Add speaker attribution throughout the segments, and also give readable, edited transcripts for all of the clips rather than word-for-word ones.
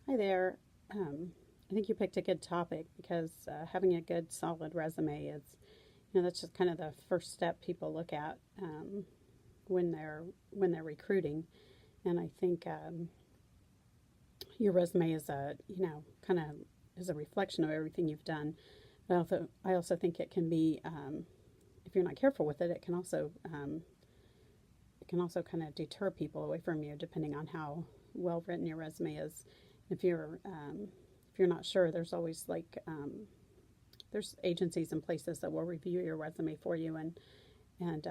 Speaker 1: Hi there. I think you picked a good topic because having a good, solid resume is, that's just kind of the first step people look at when they're recruiting. And I think your resume is kind of is a reflection of everything you've done. But I also think it can be, if you're not careful with it, it can also kind of deter people away from you, depending on how well written your resume is. If you're if you're not sure, there's always there's agencies and places that will review your resume for you and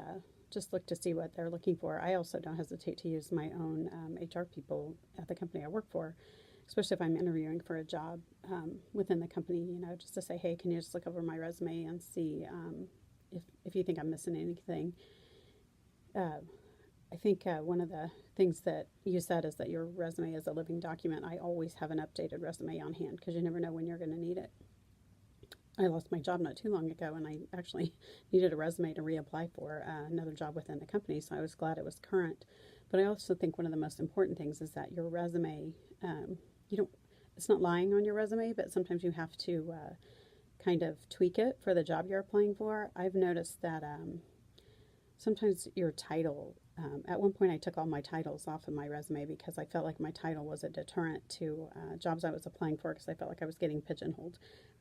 Speaker 1: just look to see what they're looking for. I also don't hesitate to use my own HR people at the company I work for, especially if I'm interviewing for a job within the company. Just to say, hey, can you just look over my resume and see if you think I'm missing anything. Uh, I think one of the things that you said is that your resume is a living document. I always have an updated resume on hand because you never know when you're going to need it. I lost my job not too long ago, and I actually needed a resume to reapply for another job within the company, so I was glad it was current. But I also think one of the most important things is that your resume, you don't, it's not lying on your resume, but sometimes you have to kind of tweak it for the job you're applying for. I've noticed that sometimes your title, at one point I took all my titles off of my resume because I felt like my title was a deterrent to jobs I was applying for because I felt like I was getting pigeonholed.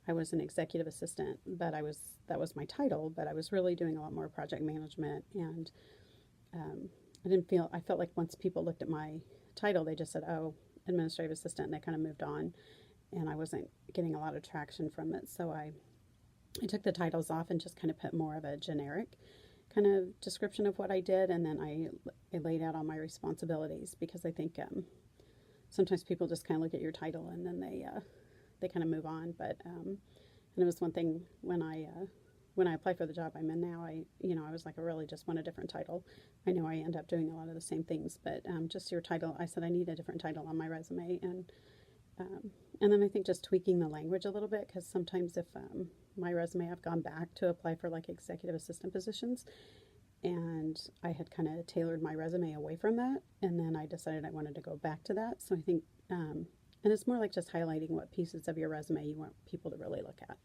Speaker 1: I was an executive assistant, but that was my title, but I was really doing a lot more project management, and um, I felt like once people looked at my title, they just said, oh, administrative assistant, and they kind of moved on, and I wasn't getting a lot of traction from it. So I took the titles off and just kind of put more of a generic kind of description of what I did, and then I laid out all my responsibilities because I think sometimes people just kind of look at your title and then they kind of move on. But and it was one thing when I applied for the job I'm in now. I was like, I really just want a different title. I know I end up doing a lot of the same things, but just your title. I said I need a different title on my resume, um, and then I think just tweaking the language a little bit because sometimes if my resume, I've gone back to apply for like executive assistant positions, and I had kind of tailored my resume away from that, and then I decided I wanted to go back to that. So I think, and it's more like just highlighting what pieces of your resume you want people to really look at.